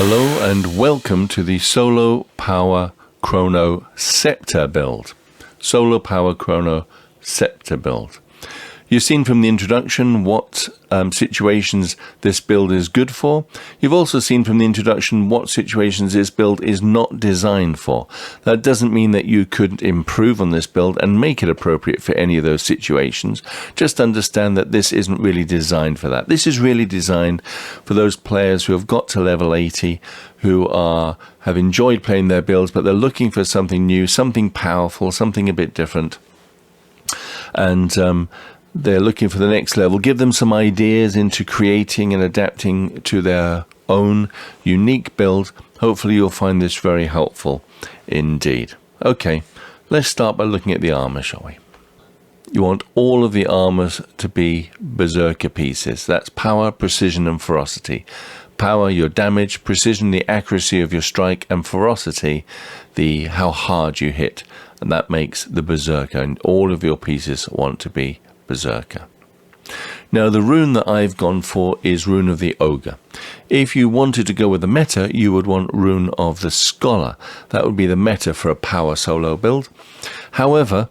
Hello and welcome to the Solo Power Chrono Scepter build. Solo Power Chrono Scepter build. You've seen from the introduction what situations this build is good for. You've also seen from the introduction what situations this build is not designed for. That doesn't mean that you couldn't improve on this build and make it appropriate for any of those situations. Just understand that this isn't really designed for that. This is really designed for those players who have got to level 80, who have enjoyed playing their builds, but they're looking for something new, something powerful, something a bit different. And they're looking for the next level. Give them some ideas into creating and adapting to their own unique build. Hopefully you'll find this very helpful indeed. Okay, let's start by looking at the armor, shall we? You want all of the armors to be Berserker pieces. That's power, precision, and ferocity. Power, your damage; precision, the accuracy of your strike; and ferocity, the how hard you hit. And that makes the Berserker, and all of your pieces want to be Berserker. Now the rune that I've gone for is Rune of the Ogre. If you wanted to go with the meta, you would want Rune of the Scholar. That would be the meta for a power solo build. However,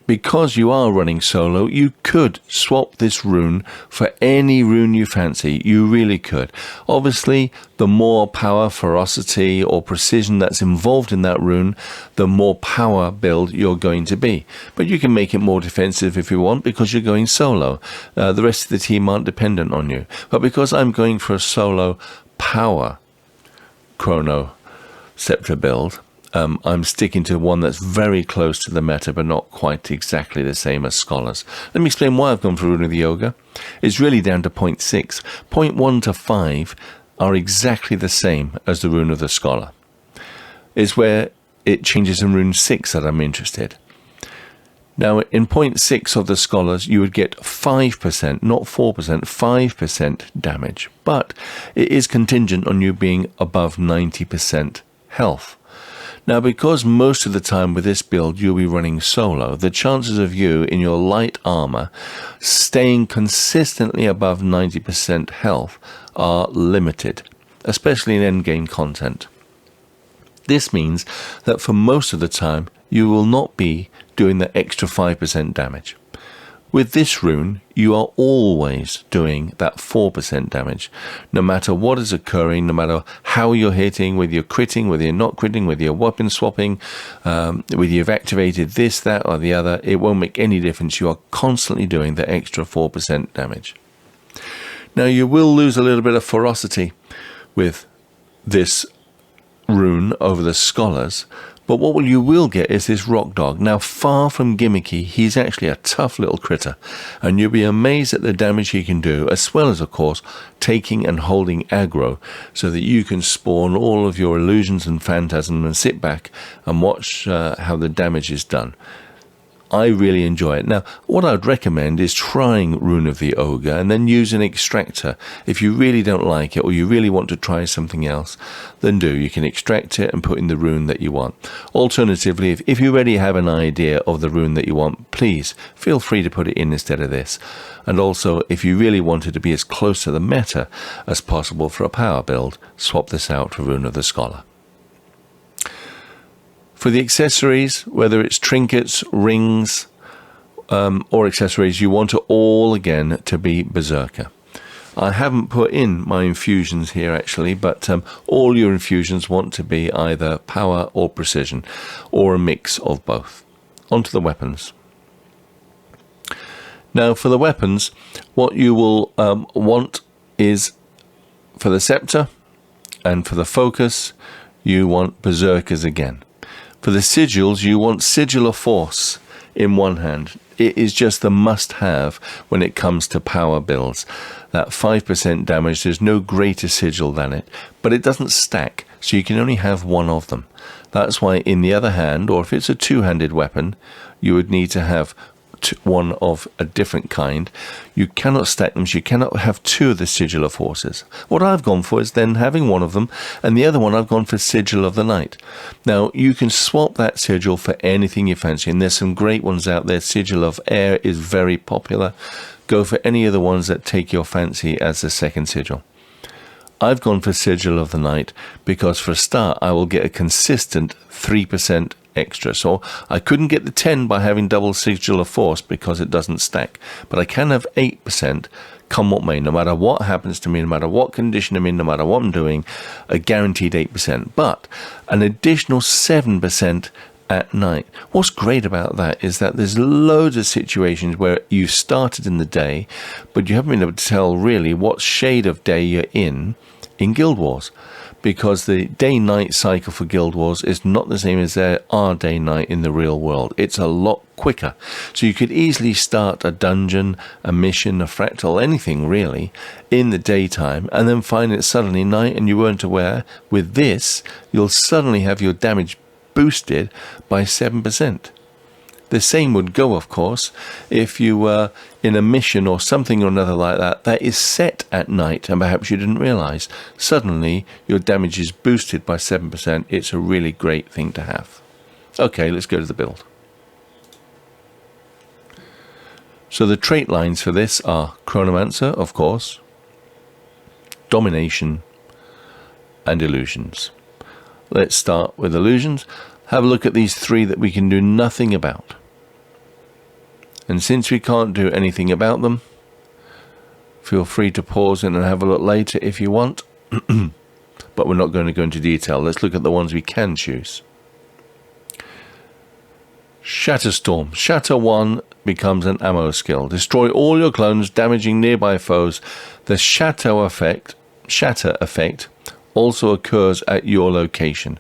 because you are running solo, you could swap this rune for any rune you fancy. You really could. Obviously, the more power, ferocity, or precision that's involved in that rune, the more power build you're going to be. But you can make it more defensive if you want, because you're going solo. The rest of the team aren't dependent on you. But because I'm going for a solo power Chrono Scepter build, I'm sticking to one that's very close to the meta, but not quite exactly the same as Scholars. Let me explain why I've gone for Rune of the Ogre. It's really down to 0.6. 0.1 to 5 are exactly the same as the Rune of the Scholar. It's where it changes in Rune 6 that I'm interested. Now, in 0.6 of the Scholars, you would get 5%, not 4%, 5% damage. But it is contingent on you being above 90% health. Now, because most of the time with this build you'll be running solo, the chances of you in your light armor staying consistently above 90% health are limited, especially in endgame content. This means that for most of the time you will not be doing the extra 5% damage. With this rune, you are always doing that 4% damage, no matter what is occurring, no matter how you're hitting, whether you're critting, whether you're not critting, whether you're weapon swapping, whether you've activated this, that, or the other. It won't make any difference. You are constantly doing the extra 4% damage. Now, you will lose a little bit of ferocity with this rune over the Scholars, but what you will get is this rock dog. Now, far from gimmicky, he's actually a tough little critter, and you'll be amazed at the damage he can do, as well as, of course, taking and holding aggro, so that you can spawn all of your illusions and phantasm and sit back and watch how the damage is done. I really enjoy it. Now, what I'd recommend is trying Rune of the Ogre and then use an extractor. If you really don't like it, or you really want to try something else, then do. You can extract it and put in the rune that you want. Alternatively, if you already have an idea of the rune that you want, please feel free to put it in instead of this. And also, if you really wanted to be as close to the meta as possible for a power build, swap this out for Rune of the Scholar. For the accessories, whether it's trinkets, rings, or accessories, you want it all again to be Berserker. I haven't put in my infusions here actually, but all your infusions want to be either power or precision, or a mix of both. Onto the weapons. Now for the weapons, what you will want is, for the Scepter and for the Focus, you want Berserkers again. For the sigils, you want Sigil of Force in one hand. It is just the must-have when it comes to power builds. That 5% damage, there's no greater sigil than it, but it doesn't stack, so you can only have one of them. That's why in the other hand, or if it's a two-handed weapon, you would need to have one of a different kind. You cannot stack them, so you cannot have two of the Sigil of Forces. What I've gone for is then having one of them, and the other one I've gone for Sigil of the Night. Now, you can swap that sigil for anything you fancy, and there's some great ones out there. Sigil of Air is very popular. Go for any of the ones that take your fancy as the second sigil. I've gone for Sigil of the Night because for a start I will get a consistent 3% extra. So I couldn't get the 10 by having double Sigil of Force because it doesn't stack, but I can have 8% come what may, no matter what happens to me, no matter what condition I'm in, no matter what I'm doing, a guaranteed 8%, but an additional 7% at night. What's great about that is that there's loads of situations where you started in the day, but you haven't been able to tell really what shade of day you're in Guild Wars, because the day-night cycle for Guild Wars is not the same as there are day-night in the real world. It's a lot quicker. So you could easily start a dungeon, a mission, a fractal, anything really, in the daytime, and then find it suddenly night and you weren't aware. With this, you'll suddenly have your damage boosted by 7%. The same would go, of course, if you were in a mission or something or another like that that is set at night and perhaps you didn't realize. Suddenly, your damage is boosted by 7%. It's a really great thing to have. Okay, let's go to the build. So the trait lines for this are Chronomancer, of course, Domination, and Illusions. Let's start with Illusions. Have a look at these three that we can do nothing about. And since we can't do anything about them, feel free to pause and have a look later if you want. But we're not going to go into detail. Let's look at the ones we can choose. Shatterstorm. Shatter 1 becomes an ammo skill. Destroy all your clones, damaging nearby foes. The shatter effect also occurs at your location.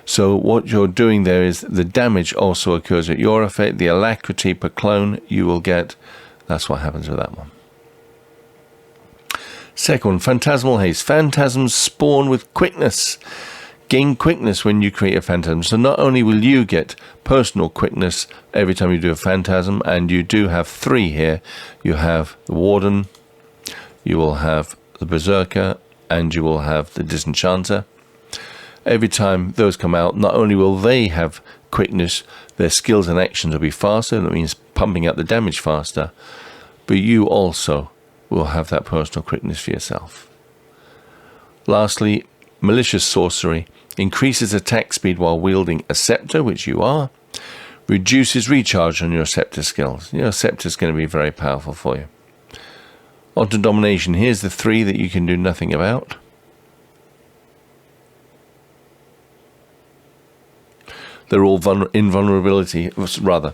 So what you're doing there is the damage also occurs at your effect. The alacrity per clone you will get. That's what happens with that one. Second one, Phantasmal Haste. Phantasms spawn with quickness. Gain quickness when you create a phantasm. So not only will you get personal quickness every time you do a phantasm, and you do have 3 here. You have the Warden, you will have the Berserker, and you will have the Disenchanter. Every time those come out, not only will they have quickness, their skills and actions will be faster, that means pumping out the damage faster, but you also will have that personal quickness for yourself. Lastly, Malicious Sorcery increases attack speed while wielding a Scepter, which you are, reduces recharge on your Scepter skills. Your Scepter is going to be very powerful for you. On to Domination. Here's the 3 that you can do nothing about. They're all invulnerability, rather.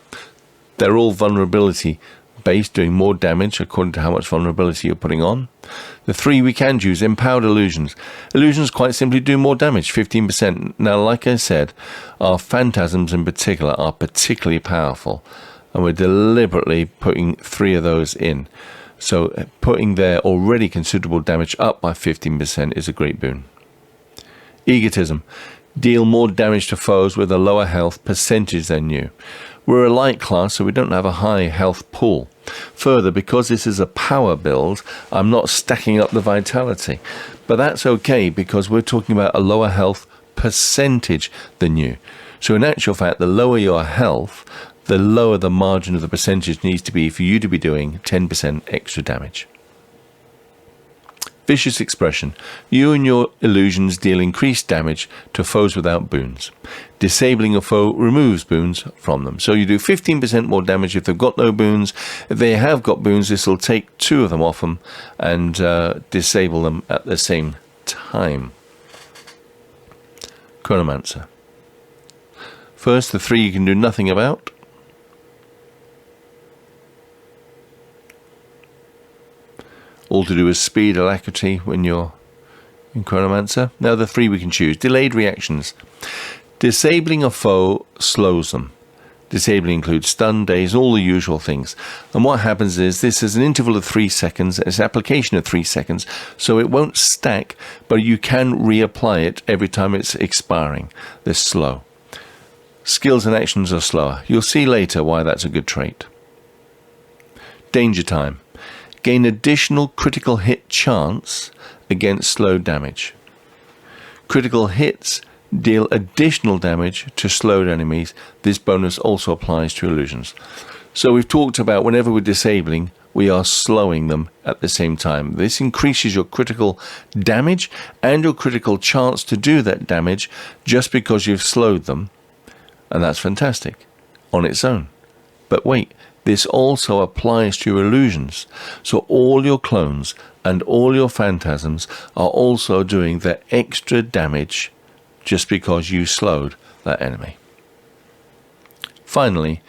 They're all vulnerability based, doing more damage according to how much vulnerability you're putting on. The 3 we can choose, Empowered Illusions. Illusions quite simply do more damage, 15%. Now, like I said, our phantasms in particular are particularly powerful, and we're deliberately putting 3 of those in. So putting their already considerable damage up by 15% is a great boon. Egotism. Deal more damage to foes with a lower health percentage than you. We're a light class, so we don't have a high health pool. Further, because this is a power build, I'm not stacking up the vitality. But that's okay, because we're talking about a lower health percentage than you. So in actual fact, the lower your health, the lower the margin of the percentage needs to be for you to be doing 10% extra damage. Vicious Expression. You and your illusions deal increased damage to foes without boons. Disabling a foe removes boons from them. So you do 15% more damage if they've got no boons. If they have got boons, this will take 2 of them off them and disable them at the same time. Chronomancer. First, the 3 you can do nothing about. All to do with speed, alacrity when you're in Chronomancer. Now the 3 we can choose. Delayed reactions. Disabling a foe slows them. Disabling includes stun, daze, all the usual things. And what happens is this is an interval of 3 seconds. It's application of 3 seconds. So it won't stack, but you can reapply it every time it's expiring. They're slow. Skills and actions are slower. You'll see later why that's a good trait. Danger Time. Gain additional critical hit chance against slow damage. Critical hits deal additional damage to slowed enemies. This bonus also applies to illusions. So we've talked about whenever we're disabling, we are slowing them at the same time. This increases your critical damage and your critical chance to do that damage just because you've slowed them. And that's fantastic on its own. But wait, this also applies to your illusions. So all your clones and all your phantasms are also doing the extra damage just because you slowed that enemy. Finally,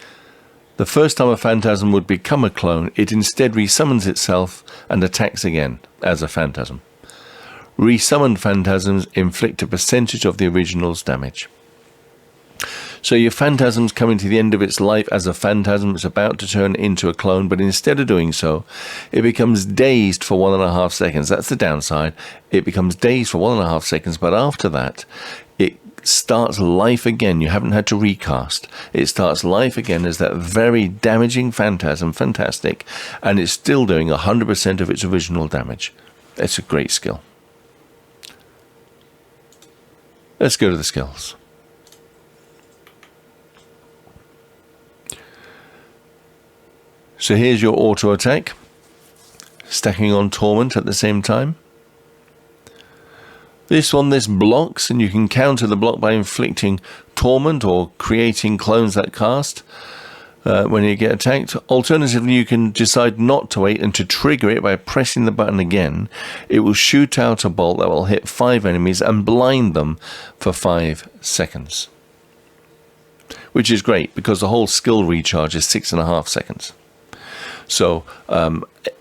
the first time a phantasm would become a clone, it instead resummons itself and attacks again as a phantasm. Resummoned phantasms inflict a percentage of the original's damage. So your phantasm's coming to the end of its life as a phantasm. It's about to turn into a clone, but instead of doing so, it becomes dazed for 1.5 seconds. That's the downside. It becomes dazed for 1.5 seconds, but after that, it starts life again. You haven't had to recast. It starts life again as that very damaging phantasm, fantastic, and it's still doing 100% of its original damage. It's a great skill. Let's go to the skills. So here's your auto attack, stacking on Torment at the same time. This blocks, and you can counter the block by inflicting Torment or creating clones that cast when you get attacked. Alternatively, you can decide not to wait and to trigger it by pressing the button again. It will shoot out a bolt that will hit 5 enemies and blind them for 5 seconds. Which is great because the whole skill recharge is 6.5 seconds. So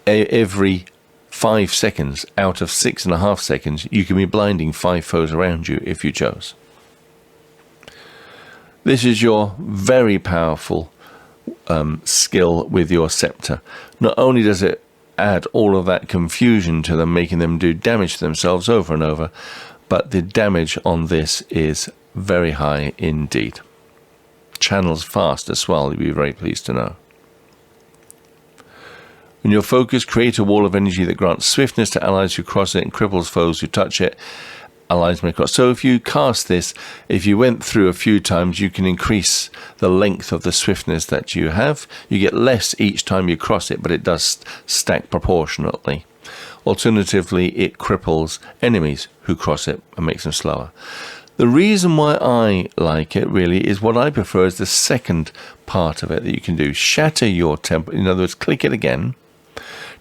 every 5 seconds out of 6.5 seconds, you can be blinding 5 foes around you if you chose. This is your very powerful skill with your Scepter. Not only does it add all of that confusion to them, making them do damage to themselves over and over, but the damage on this is very high indeed. Channels fast as well, you'll be very pleased to know. When you're focused, create a wall of energy that grants swiftness to allies who cross it and cripples foes who touch it. Allies may cross. So if you cast this, if you went through a few times, you can increase the length of the swiftness that you have. You get less each time you cross it, but it does stack proportionately. Alternatively, it cripples enemies who cross it and makes them slower. The reason why I like it really is what I prefer is the second part of it that you can do. Shatter your temple. In other words, click it again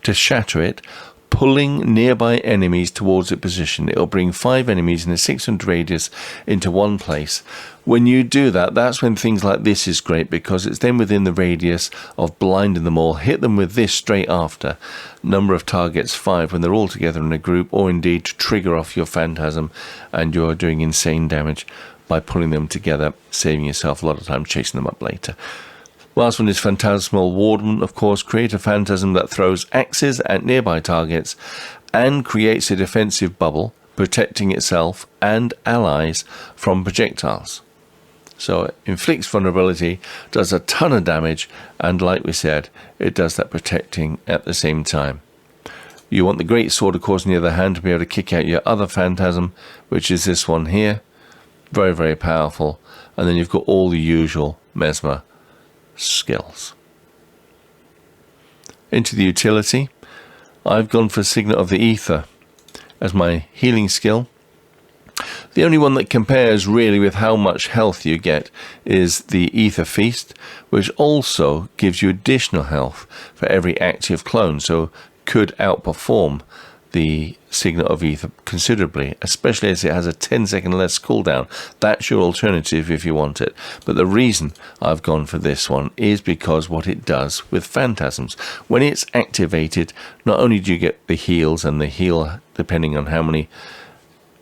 to shatter it, pulling nearby enemies towards its position. It'll bring 5 enemies in a 600 radius into one place. When you do that, that's when things like this is great, because it's then within the radius of blinding them all. Hit them with this straight after. Number of targets 5 when they're all together in a group, or indeed to trigger off your phantasm and you're doing insane damage by pulling them together, saving yourself a lot of time chasing them up later. Last one is Phantasmal Wardman, of course. Create a phantasm that throws axes at nearby targets and creates a defensive bubble, protecting itself and allies from projectiles. So it inflicts vulnerability, does a ton of damage, and like we said, it does that protecting at the same time. You want the Great Sword, of course, on the other hand, to be able to kick out your other phantasm, which is this one here. Very, very powerful. And then you've got all the usual Mesmer skills. Into the utility, I've gone for Signet of the Ether as my healing skill. The only one that compares really with how much health you get is the Ether Feast, which also gives you additional health for every active clone, so could outperform the Signet of Ether considerably, especially as it has a 10-second less cooldown. That's your alternative if you want it. But the reason I've gone for this one is because what it does with phantasms. When it's activated, not only do you get the heals and the heal depending on how many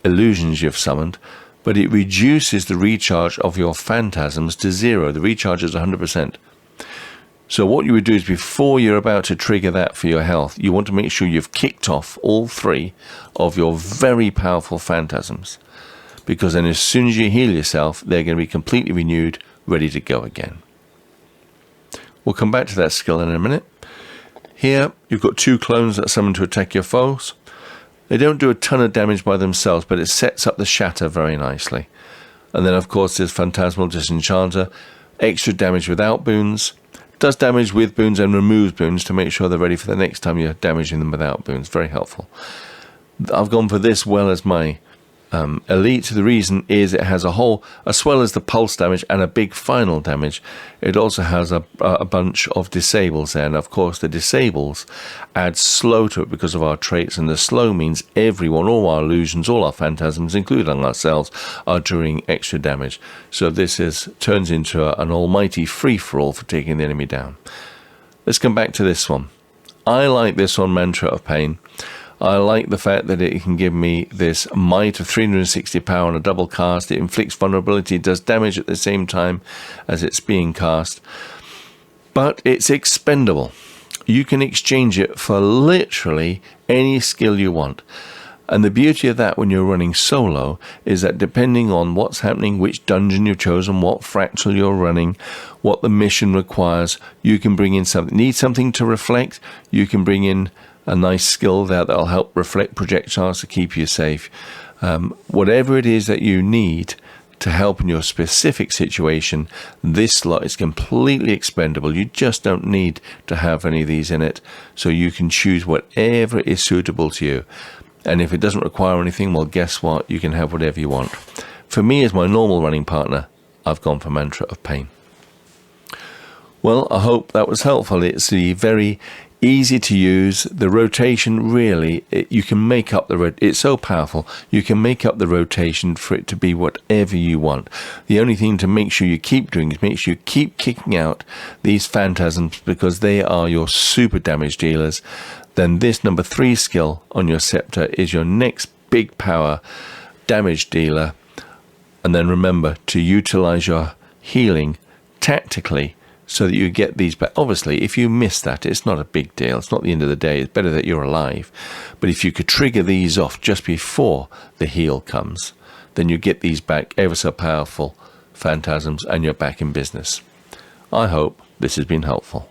illusions you've summoned, but it reduces the recharge of your phantasms to 0. The recharge is 100%. So what you would do is before you're about to trigger that for your health, you want to make sure you've kicked off all 3 of your very powerful phantasms. Because then as soon as you heal yourself, they're going to be completely renewed, ready to go again. We'll come back to that skill in a minute. Here, you've got 2 clones that summon to attack your foes. They don't do a ton of damage by themselves, but it sets up the shatter very nicely. And then, of course, there's Phantasmal Disenchanter, extra damage without boons, does damage with boons and removes boons to make sure they're ready for the next time you're damaging them without boons. Very helpful. I've gone for this well as my elite. The reason is it has as well as the pulse damage and a big final damage, it also has a bunch of disables there. And of course the disables add slow to it because of our traits, and the slow means everyone, all our illusions, all our phantasms, including ourselves, are doing extra damage. So this turns into an almighty free-for-all for taking the enemy down. Let's come back to this one. I like this one, Mantra of Pain. I like the fact that it can give me this might of 360 power on a double cast. It inflicts vulnerability, does damage at the same time as it's being cast. But it's expendable. You can exchange it for literally any skill you want. And the beauty of that when you're running solo is that depending on what's happening, which dungeon you've chosen, what fractal you're running, what the mission requires, you can bring in something. Need something to reflect? You can bring in a nice skill there that'll help reflect projectiles to keep you safe. Whatever it is that you need to help in your specific situation, this slot is completely expendable. You just don't need to have any of these in it, so you can choose whatever is suitable to you. And if it doesn't require anything, well, guess what? You can have whatever you want. For me, as my normal running partner, I've gone for Mantra of Pain. Well, I hope that was helpful. It's the very easy to use. The rotation, really, you can make up it's so powerful, you can make up the rotation for it to be whatever you want. The only thing to make sure you keep doing is make sure you keep kicking out these phantasms, because they are your super damage dealers. Then this number 3 skill on your Scepter is your next big power damage dealer. And then remember to utilize your healing tactically, so that you get these back. Obviously, if you miss that, it's not a big deal. It's not the end of the day. It's better that you're alive. But if you could trigger these off just before the heal comes, then you get these back, ever so powerful phantasms, and you're back in business. I hope this has been helpful.